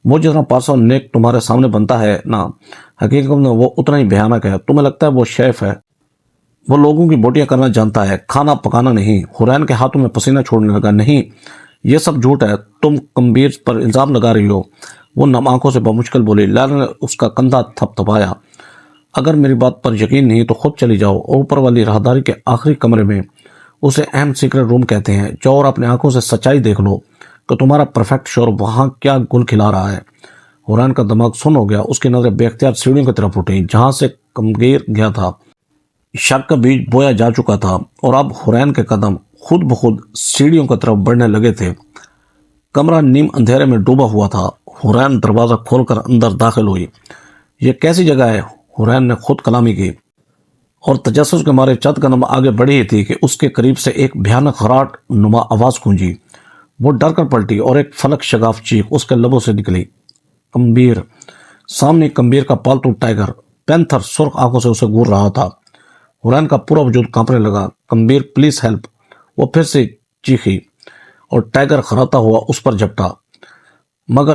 وہ جتنا پارسا نیک تمہارے سامنے بنتا ہے نا، حقیقت میں وہ اتنا ہی بھیانک ہے۔ تمہیں لگتا ہے وہ شیف ہے، وہ لوگوں کی بوٹیاں کرنا جانتا ہے، کھانا پکانا نہیں۔ حرین کے ہاتھوں میں پسینہ چھوڑنے لگا۔ نہیں، یہ سب جھوٹ ہے، تم کمبیر پر الزام لگا رہی ہو۔ وہ نم آنکھوں سے بمشکل بولی۔ لیلا نے اس کا کندھا تھپ تھپایا۔ اگر میری بات پر یقین نہیں تو خود چلی جاؤ، اوپر والی راہداری کے آخری کمرے میں، اسے اہم سیکرٹ روم کہتے ہیں، جاؤ اور اپنے آنکھوں سے سچائی دیکھ لو کہ تمہارا پرفیکٹ شور وہاں کیا گل کھلا رہا ہے۔ حرین کا دماغ سن ہو گیا۔ اس کی نظریں بے اختیار سیڑھیوں کی طرف اٹھیں جہاں سے کمبیر گیا تھا۔ شک کا بیج بویا جا چکا تھا اور اب حرین کے قدم خود بخود سیڑھیوں کی طرف بڑھنے لگے تھے۔ کمرہ نیم اندھیرے میں ڈوبا ہوا تھا۔ حرین دروازہ کھول کر اندر داخل ہوئی۔ یہ کیسی جگہ ہے؟ حرین نے خود کلامی کی اور تجسس کے مارے چند قدم آگے بڑھی تھی کہ اس کے قریب سے ایک بھیانک خراٹ نما آواز گونجی۔ وہ ڈر کر پلٹی اور ایک فلک شگاف چیخ اس کے لبوں سے نکلی۔ کمبیر! سامنے کمبیر کا پالتو ٹائگر پینتھر سرخ آنکھوں سے اسے گور رہا تھا۔ حرین کا پورا وجود کانپنے لگا۔ کمبیر پلیز ہیلپ! وہ پھر سے چیخی اور ٹائگر خراتا ہوا اس پر جھپٹا، مگر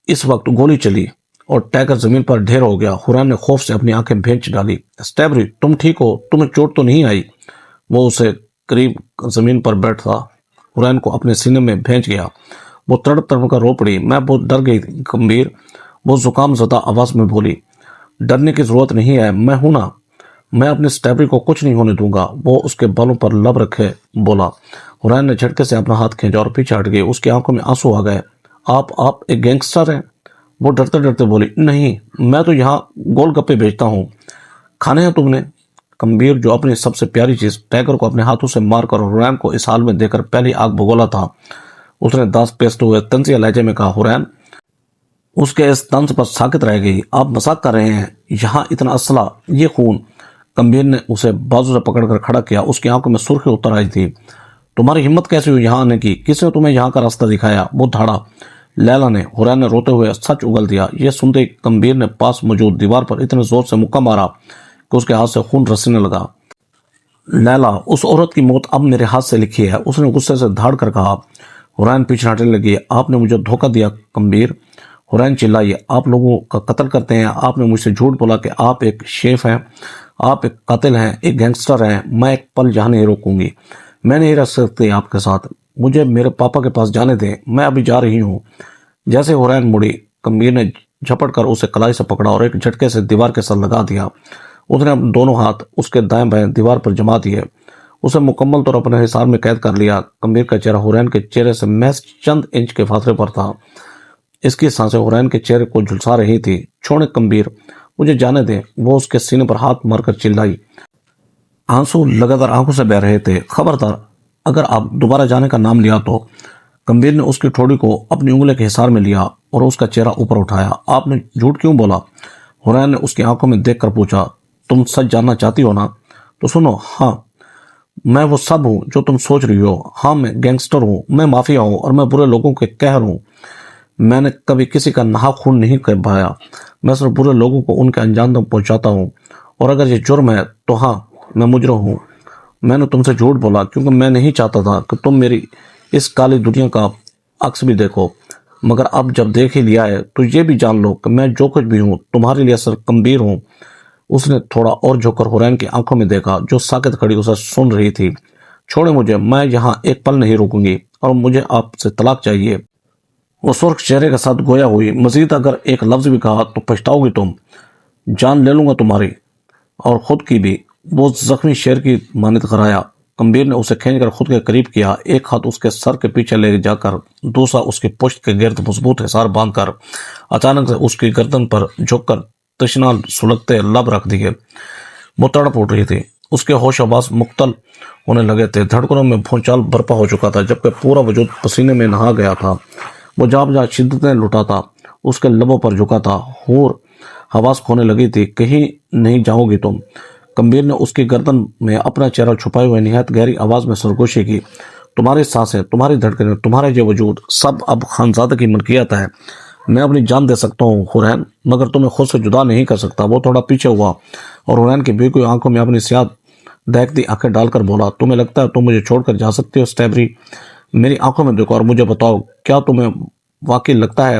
اس وقت گولی چلی اور ٹائگر زمین پر ڈھیر ہو گیا۔ حرین نے خوف سے اپنی آنکھیں بھینچ ڈالی۔ اسٹیبری، تم ٹھیک ہو؟ تمہیں چوٹ تو نہیں آئی؟ وہ اسے قریب زمین پر بیٹھا حرین کو اپنے سینے میں بھینچ گیا۔ وہ تڑپ تڑپ کر رو پڑی۔ میں بہت ڈر گئی کمبیر، وہ زکام زدہ آواز میں بولی۔ ڈرنے کی ضرورت نہیں ہے، میں ہوں نا، میں اپنے اسٹیبری کو کچھ نہیں ہونے دوں گا۔ وہ اس کے بالوں پر لب رکھے بولا۔ حرین نے جھٹکے سے اپنا ہاتھ کھینچا اور پیچھے ہٹ گئی۔ اس کی آنکھوں میں آنسو آ گئے۔ آپ ایک گینگسٹر ہیں؟ وہ ڈرتے ڈرتے بولی۔ نہیں، میں تو یہاں گول گپے بیچتا ہوں۔ کھانے ہیں تم نے؟ کمبیر، جو اپنی سب سے پیاری چیز ٹائگر کو اپنے ہاتھوں سے مار کر حرین کو اس حال میں دے کر پہلی آگ بگولا تھا، اس نے دانت پیستے ہوئے طنزیہ لہجے میں کہا۔ حرین اس کے اس طنز پر ساکت رہ گئی۔ آپ مذاق کر رہے ہیں؟ یہاں اتنا اسلحہ، یہ خون! کمبیر نے اسے بازو سے پکڑ کر کھڑا کیا۔ اس کی آنکھوں میں سرخی اتر آئی تھی۔ تمہاری ہمت کیسے ہوئی یہاں آنے کی؟ کس نے تمہیں یہاں کا راستہ دکھایا؟ وہ دھاڑا۔ لیلا نے۔ حرین نے روتے ہوئے سچ اگل دیا۔ یہ سنتے ہی کمبیر نے پاس موجود دیوار پر اتنے زور سے مکہ مارا کہ اس کے ہاتھ سے خون رسنے لگا۔ لیلا، اس عورت کی موت اب میرے ہاتھ سے لکھی ہے، اس نے غصے سے دھاڑ کر کہا۔ حرین پیچھے ہٹنے لگی۔ آپ نے مجھے دھوکہ دیا کمبیر! حرین چلائی۔ آپ لوگوں کا قتل کرتے ہیں، آپ نے مجھ سے جھوٹ بولا کہ آپ ایک شیف ہیں، آپ ایک قاتل ہیں، ایک گینگسٹر ہیں۔ میں ایک پل یہاں نہیں روکوں گی، میں نہیں رہ سکتی آپ کے ساتھ، مجھے میرے پاپا کے پاس جانے دیں، میں ابھی جا رہی ہوں۔ جیسے حرین مڑی، کمبیر نے جھپٹ کر اسے کلائی سے پکڑا اور ایک جھٹکے سے دیوار کے ساتھ لگا دیا۔ اس نے اپنے دونوں ہاتھ اس کے دائیں بائیں دیوار پر جما دیے، اسے مکمل طور اپنے حصار میں قید کر لیا۔ کمبیر کا چہرہ حرین کے چہرے سے محض چند انچ کے فاصلے پر تھا۔ اس کی سانسیں حرین کے چہرے کو جھلسا رہی تھی۔ چھوڑیں کمبیر، مجھے جانے دیں! وہ اس کے سینے پر ہاتھ مار کر چلائی۔ آنسو لگاتار آنکھوں سے بہ رہے تھے۔ خبردار، اگر آپ دوبارہ جانے کا نام لیا تو۔ کمبیر نے اس کی ٹھوڑی کو اپنی انگلی کے حصار میں لیا اور اس کا چہرہ اوپر اٹھایا۔ آپ نے جھوٹ کیوں بولا؟ حرین نے اس کی آنکھوں میں دیکھ کر پوچھا۔ تم سچ جاننا چاہتی ہو نا؟ تو سنو، ہاں، میں وہ سب ہوں جو تم سوچ رہی ہو۔ ہاں، میں گینگسٹر ہوں، میں مافیا ہوں اور میں برے لوگوں کے قہر ہوں۔ میں نے کبھی کسی کا ناحق خون نہیں کروایا، میں صرف برے لوگوں کو ان کے انجام تک پہنچاتا ہوں، اور اگر یہ جرم ہے تو ہاں، میں مجرم ہوں۔ میں نے تم سے جھوٹ بولا کیونکہ میں نہیں چاہتا تھا کہ تم میری اس کالی دنیا کا عکس بھی دیکھو، مگر اب جب دیکھ ہی لیا ہے تو یہ بھی جان لو کہ میں جو کچھ بھی ہوں تمہارے لیے صرف کمبیر ہوں۔ اس نے تھوڑا اور جھک کر حرین کی آنکھوں میں دیکھا جو ساکت کھڑی اسے سن رہی تھی۔ چھوڑے مجھے، میں یہاں ایک پل نہیں رکوں گی اور مجھے آپ سے طلاق چاہیے۔ وہ سرخ چہرے کے ساتھ گویا ہوئی۔ مزید اگر ایک لفظ بھی کہا تو پچھتاؤ گی تم، جان لے لوں گا تمہاری اور خود کی بھی۔ وہ زخمی شیر کی مانند غرایا۔ کمبیر نے اسے کھینچ کر خود کے قریب کیا، ایک ہاتھ اس کے سر کے پیچھے لے جا کر دوسرا اس کی پشت کے گرد مضبوط حصار باندھ کر اچانک سے اس کی گردن پر جھک کر تشنا سلگتے لب رکھ دیے۔ وہ تڑپ اٹھ رہی تھی، اس کے ہوش آواز مختل ہونے لگے تھے، دھڑکنوں میں بھونچال برپا ہو چکا تھا، جبکہ پورا وجود پسینے میں نہا گیا تھا۔ وہ جا بجا شدتیں لٹاتا، اس کے لبوں پر جھکا تھا، ہور حواس کھونے لگی تھی۔ کہیں نہیں جاؤ گی تم؟ کمبیر نے اس کی گردن میں اپنا چہرہ چھپائے ہوئے نہایت گہری آواز میں سرگوشی کی۔ تمہاری سانسیں، تمہاری دھڑکنیں، تمہارا یہ وجود، سب اب خانزادہ کی ملکیت ہے۔ میں اپنی جان دے سکتا ہوں حرین، مگر تمہیں خود سے جدا نہیں کر سکتا۔ وہ تھوڑا پیچھے ہوا اور حرین کی بھیگی ہوئی آنکھوں میں اپنی سیاہ دہکتی آنکھیں ڈال کر بولا۔ تمہیں لگتا ہے تم مجھے چھوڑ کر جا سکتی ہو اسٹیبری؟ میری آنکھوں میں دیکھو اور مجھے بتاؤ، کیا تمہیں واقعی لگتا ہے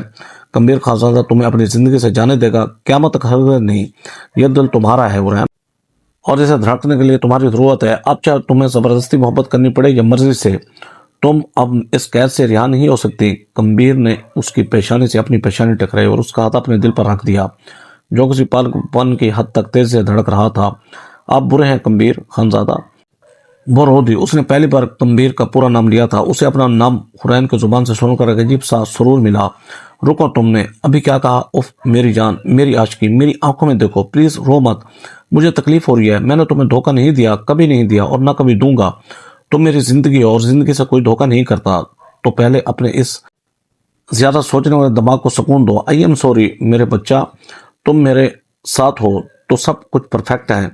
کمبیر خانزادہ تمہیں اپنی زندگی سے جانے دے گا؟ قیامت تک ہرگز نہیں، یہ دل تمہارا ہے حرین۔ اور اسے دھڑکنے کے لیے تمہاری ضرورت ہے. اب چاہے تمہیں زبردستی محبت کرنی پڑے یا مرضی سے، تم اب اس قید سے رہا نہیں ہو سکتی. کمبیر نے اس کی پیشانی سے اپنی پیشانی ٹکرائی اور اس کا ہاتھ اپنے دل پر رکھ دیا جو کسی پن کی حد تک تیز سے دھڑک رہا تھا. آپ برے ہیں کمبیر خانزادہ. وہ رو دی. اس نے پہلی بار کمبیر کا پورا نام لیا تھا. اسے اپنا نام حرین کی زبان سے سن کر ایک عجیب سا سرور ملا. رکو، تم نے ابھی کیا کہا؟ اف میری جان، میری عاشقی، میری آنکھوں میں دیکھو، پلیز رو مت. مجھے تکلیف ہو رہی ہے. میں نے تمہیں دھوکہ نہیں دیا، کبھی نہیں دیا اور نہ کبھی دوں گا. تم میری زندگی اور زندگی سے کوئی دھوکہ نہیں کرتا. تو پہلے اپنے اس زیادہ سوچنے والے دماغ کو سکون دو. آئی ایم سوری میرے بچہ، تم میرے ساتھ ہو تو سب کچھ پرفیکٹ ہے.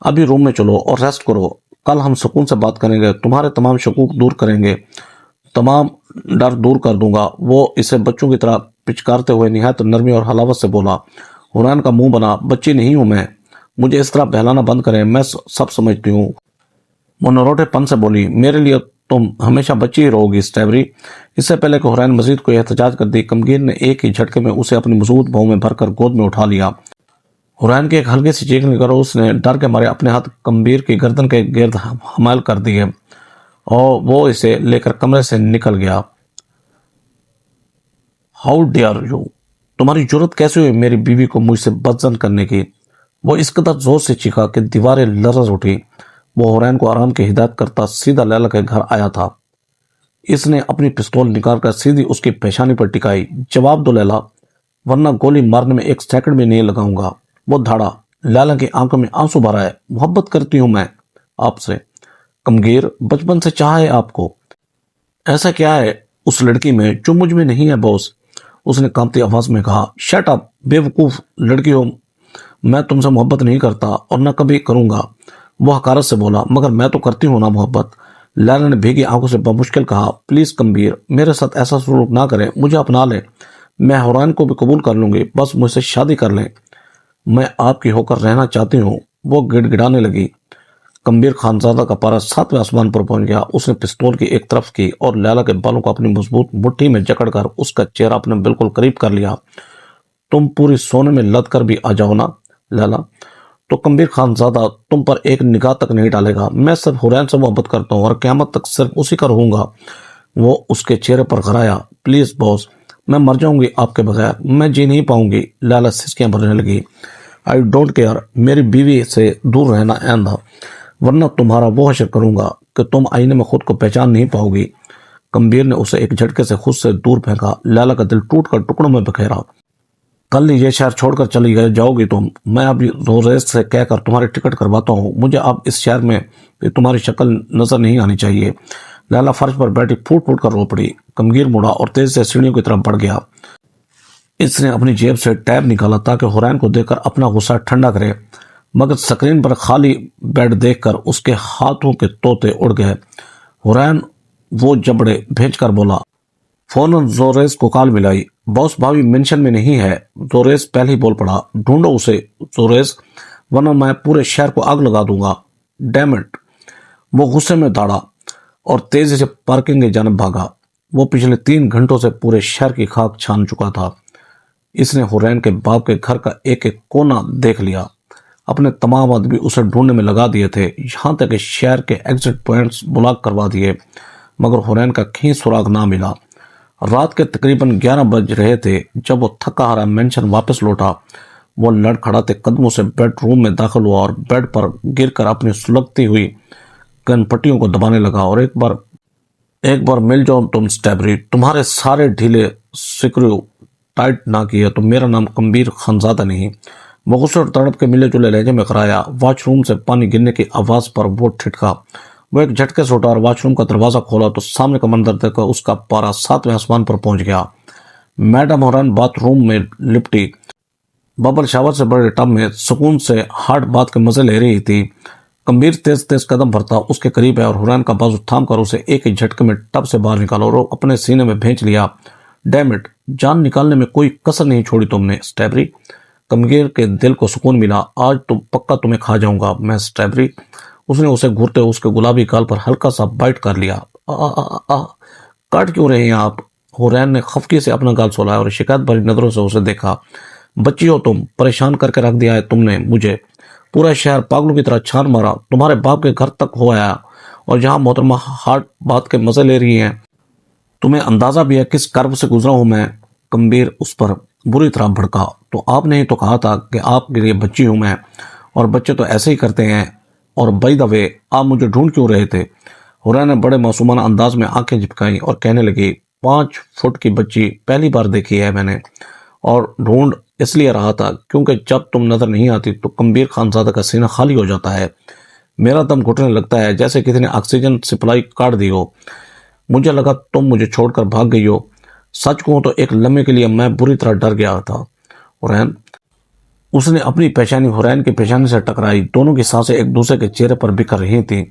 ابھی روم میں چلو اور ریسٹ کرو. کل ہم سکون سے بات کریں گے. تمہارے تمام شکوک دور کریں گے، تمام ڈر دور کر دوں گا. وہ اسے بچوں کی طرح پچکارتے ہوئے نہایت نرمی اور حلاوت سے بولا. حرین کا منہ بنا. بچی نہیں ہوں میں، مجھے اس طرح بہلانا بند کریں. میں سب سمجھتی ہوں. وہ نروٹے پن سے بولی. میرے لیے تم ہمیشہ بچی ہی رہو گی اسٹیبری. اس سے پہلے کہ حرین مزید کو احتجاج کر دی، کمگیر نے ایک ہی جھٹکے میں اسے اپنی مضبوط بہوں میں بھر کر گود میں اٹھا لیا. حرین کی ایک ہلکی سی چیخنے کرو اس نے ڈر کے مارے اپنے ہاتھ کمبیر کی گردن کے گرد حمائل کر دیے اور وہ اسے لے کر کمرے سے نکل گیا. ہاؤ ڈیئر یو، تمہاری جرت کیسے ہوئی میری بیوی کو مجھ سے بدزن کرنے کی؟ وہ اس قدر زور سے چیخا کہ دیواریں لرز اٹھی. وہ حرین کو آرام کی ہدایت کرتا سیدھا لیلا کے گھر آیا تھا. اس نے اپنی پستول نکال کر سیدھی اس کی پیشانی پر ٹکائی. جواب دو لیلا، ورنہ گولی مارنے میں ایک سیکنڈ بھی نہیں لگاؤں گا. وہ دھاڑا. لیلا کی آنکھوں میں آنسو بھر آئے. محبت کرتی ہوں میں آپ سے کمگیر، بچپن سے چاہا ہے آپ کو. ایسا کیا ہے اس لڑکی میں جو مجھ میں نہیں ہے بوس؟ اس نے کانپتی آواز میں کہا. شٹ اپ بے وقوف لڑکی ہو. میں تم سے محبت نہیں کرتا اور نہ کبھی کروں گا. وہ حقارت سے بولا. مگر میں تو کرتی ہوں نا محبت. لیلا نے بھیگی آنکھوں سے بمشکل کہا. پلیز کمبیر، میرے ساتھ ایسا سلوک نہ کریں. مجھے اپنا لیں. میں حرین کو بھی قبول کر لوں گی. بس مجھ سے شادی کر لیں. میں آپ کی ہو کر رہنا چاہتی ہوں. وہ گڑ گڑانے لگی. کمبیر خانزادہ کا پارا 7ویں آسمان پر پہنچ گیا. اس نے پستول کی ایک طرف کی اور لیلا کے بالوں کو اپنی مضبوط مٹھی میں جکڑ کر اس کا چہرہ اپنے بالکل قریب کر لیا. تم پوری سونے میں لد کر بھی آ جاؤ نا لیلا، تو کمبیر خانزادہ تم پر ایک نگاہ تک نہیں ڈالے گا. میں صرف حرین سے محبت کرتا ہوں اور قیامت تک صرف اسی کا رہوں گا. وہ اس کے چہرے پر غرایا. پلیز باس، میں مر جاؤں گی آپ کے بغیر. میں جی نہیں پاؤں گی. لیلا سسکیاں بھرنے لگی. آئی ڈونٹ کیئر، میری بیوی سے دور رہنا آئندہ، ورنہ تمہارا وہ حشر کروں گا کہ تم آئینے میں خود کو پہچان نہیں پاؤ گی. کمبیر نے اسے ایک جھٹکے سے خود سے دور پھینکا. لیلا کا دل ٹوٹ کر ٹکڑوں میں بکھیرا. کل یہ شہر چھوڑ کر چلی جاؤ گی تم. میں اب روریز سے کہہ کر تمہاری ٹکٹ کرواتا ہوں. مجھے اب اس شہر میں تمہاری شکل نظر نہیں آنی چاہیے. لیلا فرش پر بیٹھی پھوٹ پھوٹ کر رو پڑی. کمگیر مڑا اور تیز سے سیڑھیوں کی طرف بڑھ گیا. اس نے اپنی جیب سے ٹیب نکالا تاکہ حرین کو دیکھ کر اپنا غصہ ٹھنڈا کرے، مگر سکرین پر خالی بیڈ دیکھ کر اس کے ہاتھوں کے طوطے اڑ گئے. حرین وہ جبڑے بھیج کر بولا. فوراً زوریز کو کال ملائی. باس بھاوی منشن میں نہیں ہے. زوریز پہلے ہی بول پڑا. ڈھونڈو اسے زوریز، ورنہ میں پورے شہر کو آگ لگا دوں گا. Dam it. وہ غصے میں داڑا اور تیزی سے پارکنگ کی جانب بھاگا. وہ پچھلے 3 گھنٹوں سے پورے شہر کی خاک چھان چکا تھا. اس نے حرین کے باپ کے گھر کا ایک ایک کونا دیکھ لیا. اپنے تمام آدمی اسے ڈھونڈنے میں لگا دیے تھے، یہاں تک کہ شہر کے ایگزٹ پوائنٹس بلاک کروا دیے، مگر حرین کا کہیں سراغ نہ ملا. رات کے تقریباً 11 بج رہے تھے جب وہ تھکا ہارا مینشن واپس لوٹا. وہ لڑکھڑاتے قدموں سے بیڈ روم میں داخل ہوا اور بیڈ پر گر کر اپنی سلگتی ہوئی کن پٹیوں کو دبانے لگا. اور ایک بار مل جاؤ تم اسٹیبری، تمہارے سارے ڈھیلے سکریو ٹائٹ نہ کیے تو میرا نام کمبیر خانزادہ نہیں. وہ غصے اور تڑپ کے ملے جلے لہجے میں کرایا. واش روم سے پانی گرنے کی آواز پر وہ ٹھٹکا. وہ ایک جھٹکے سے اٹھا اور واش روم کا دروازہ کھولا تو سامنے کا منظر دیکھ کر اس کا پارا 7ویں آسمان پر پہنچ گیا. میڈم حرین باتھ روم میں لپٹی ببل شاور سے بڑے ٹب میں سکون سے ہارڈ بات کے مزے لے رہی تھی. کمبیر تیز تیز قدم بھرتا اس کے قریب ہے اور حرین کا بازو تھام کر اسے ایک ہی جھٹکے میں ٹب سے باہر نکالا اور اپنے سینے میں بھینچ لیا. ڈیم اٹ، جان نکالنے میں کوئی کسر نہیں چھوڑی تم نے اسٹیبری. کمگیر کے دل کو سکون ملا. آج تو پکا تمہیں کھا جاؤں گا میں اسٹیبری. اس نے اسے گھورتے اس کے گلابی گال پر ہلکا سا بائٹ کر لیا. کاٹ کیوں رہے ہیں آپ؟ حرین نے خفگی سے اپنا گال سولایا اور شکایت بھری نظروں سے اسے دیکھا. بچی ہو تم، پریشان کر کے رکھ دیا ہے تم نے مجھے. پورا شہر پاگلوں کی طرح چھان مارا، تمہارے باپ کے گھر تک ہو آیا، اور جہاں محترمہ ہارٹ بات کے مزے لے رہی ہیں، تمہیں اندازہ بھی ہے کس کرب سے گزرا ہوں میں۔ کمبیر اس پر بری طرح بھڑکا، تو آپ نے ہی تو کہا تھا کہ آپ کے لیے بچی ہوں میں، اور بچے تو ایسے ہی کرتے ہیں، اور بائی دا وے آپ مجھے ڈھونڈ کیوں رہے تھے؟ حورین نے بڑے معصومانہ انداز میں آنکھیں جھپکائیں اور کہنے لگی، 5 فٹ کی بچی پہلی بار دیکھی ہے میں نے، اور ڈھونڈ اس لیے رہا تھا کیونکہ جب تم نظر نہیں آتی تو کمبیر خانزادہ کا سینہ خالی ہو جاتا ہے، میرا دم گھٹنے لگتا ہے جیسے کسی نے آکسیجن سپلائی کاٹ دی ہو، مجھے لگا تم مجھے چھوڑ کر بھاگ گئی ہو۔ سچ کہوں تو ایک لمحے کے لیے میں بری طرح ڈر گیا تھا۔ حورین، اس نے اپنی پیشانی حورین کی پیشانی سے ٹکرائی، دونوں کی سانسیں ایک دوسرے کے چہرے پر بکھر رہی تھیں۔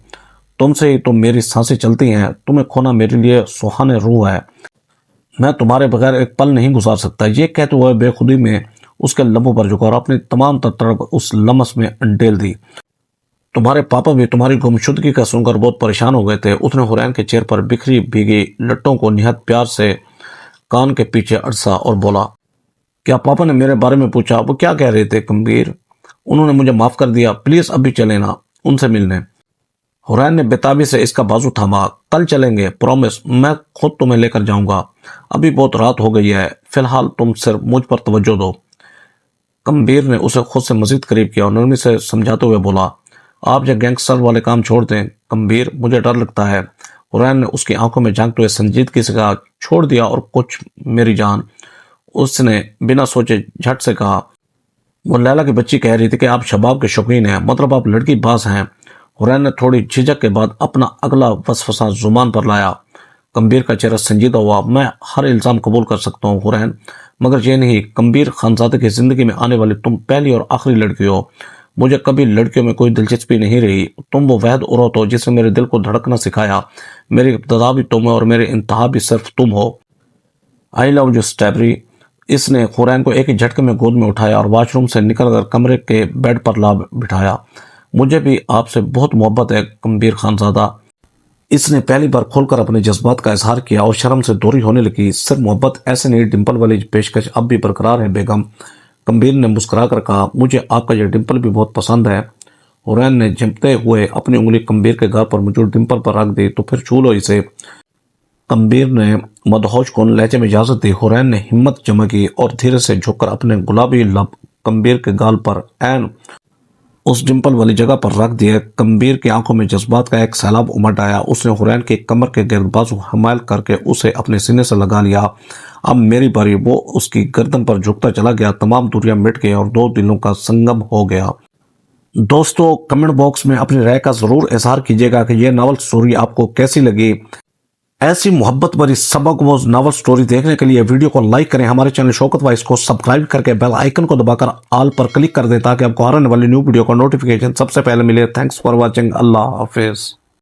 تم سے ہی تو میری سانسیں چلتی ہیں، تمہیں کھونا میرے لیے سوہانے روح ہے، میں تمہارے بغیر ایک پل نہیں گزار سکتا۔ یہ کہتے ہوئے بے خودی میں اس کے لبوں پر جھکا اور اپنی تمام تڑپ اس لمس میں انڈیل دی۔ تمہارے پاپا بھی تمہاری گمشدگی کا سن کر بہت پریشان ہو گئے تھے۔ اس نے حورین کے چہرے پر بکھری بھیگی لٹوں کو نہایت پیار سے کان کے پیچھے اڑسا اور بولا، کیا پاپا نے میرے بارے میں پوچھا؟ وہ کیا کہہ رہے تھے کمبیر؟ انہوں نے مجھے معاف کر دیا، پلیز ابھی چلیں نا ان سے ملنے۔ حورین نے بےتابی سے اس کا بازو تھاما، کل چلیں گے، پرومس، میں خود تمہیں لے کر جاؤں گا، ابھی بہت رات ہو گئی ہے، فی الحال تم صرف مجھ پر توجہ دو۔ کمبیر نے اسے خود سے مزید قریب کیا اور نرمی سے سمجھاتے ہوئے بولا، آپ یہ گینگسٹر والے کام چھوڑ دیں کمبیر، مجھے ڈر لگتا ہے۔ حورین نے اس کی آنکھوں میں جھانکتے ہوئے سنجیدگی سے کہا، چھوڑ دیا اور کچھ میری جان؟ اس نے بنا سوچے جھٹ سے کہا، وہ لیلا کی بچی کہہ رہی تھی کہ آپ شباب کے شوقین ہیں، مطلب آپ لڑکی باز ہیں۔ حورین نے تھوڑی جھجک کے بعد اپنا اگلا وسوسہ زبان پر لایا۔ کمبیر کا چہرہ سنجیدہ ہوا، میں ہر الزام قبول کر سکتا ہوں حورین، مگر یہ نہیں، کمبیر خانزادہ کی زندگی میں آنے والی تم پہلی اور آخری لڑکی ہو، مجھے کبھی لڑکیوں میں کوئی دلچسپی نہیں رہی، تم وہ واحد عورت ہو جس نے میرے دل کو دھڑکنا سکھایا، میری ابتدا بھی تم ہو اور میرے انتہا بھی صرف تم ہو۔ آئی لو یو اسٹیبری۔ اس نے حورین کو ایک ہی جھٹکے میں گود میں اٹھایا اور واش روم سے نکل کر کمرے کے بیڈ پر لا بٹھایا۔ مجھے بھی آپ سے بہت محبت ہے کمبیر خانزادہ۔ اس نے پہلی بار کھول کر اپنے جذبات کا اظہار کیا اور شرم سے دوری ہونے لگی۔ صرف محبت ایسے نہیں، ڈمپل والی پیشکش اب بھی برقرار ہے بیگم۔ کمبیر نے مسکرا کر کہا، مجھے آپ کا یہ ڈمپل بھی بہت پسند ہے۔ حورین نے جھمکتے ہوئے اپنی انگلی کمبیر کے گال پر موجود ڈمپل پر رکھ دی، تو پھر چھو لو اسے۔ کمبیر نے مدہوش کن لہجے میں اجازت دی۔ حورین نے ہمت جمع کی اور دھیرے سے جھک کر اپنے گلابی لب کمبیر کے گال پر عین اس ڈمپل والی جگہ پر رکھ دیے۔ کمبیر کی آنکھوں میں جذبات کا ایک سیلاب امٹ آیا۔ اس نے حورین کی کمر کے گرد بازو حمائل کر کے اسے اپنے سینے سے لگا لیا۔ اب میری باری۔ وہ اس کی گردن پر جھکتا چلا گیا، تمام دوریاں مٹ گئی اور دو دلوں کا سنگم ہو گیا۔ دوستو، کمنٹ باکس میں اپنی رائے کا ضرور اظہار کیجیے گا کہ یہ ناول سٹوری آپ کو کیسی لگی۔ ایسی محبت بھری سبق وہ ناول سٹوری دیکھنے کے لیے ویڈیو کو لائک کریں، ہمارے چینل شوکت وائس کو سبسکرائب کر کے بیل آئیکن کو دبا کر آل پر کلک کر دیں تاکہ آپ کو آنے والی نیو ویڈیو کا نوٹیفیکیشن سب سے پہلے ملے۔ Thanks for watching. اللہ حافظ۔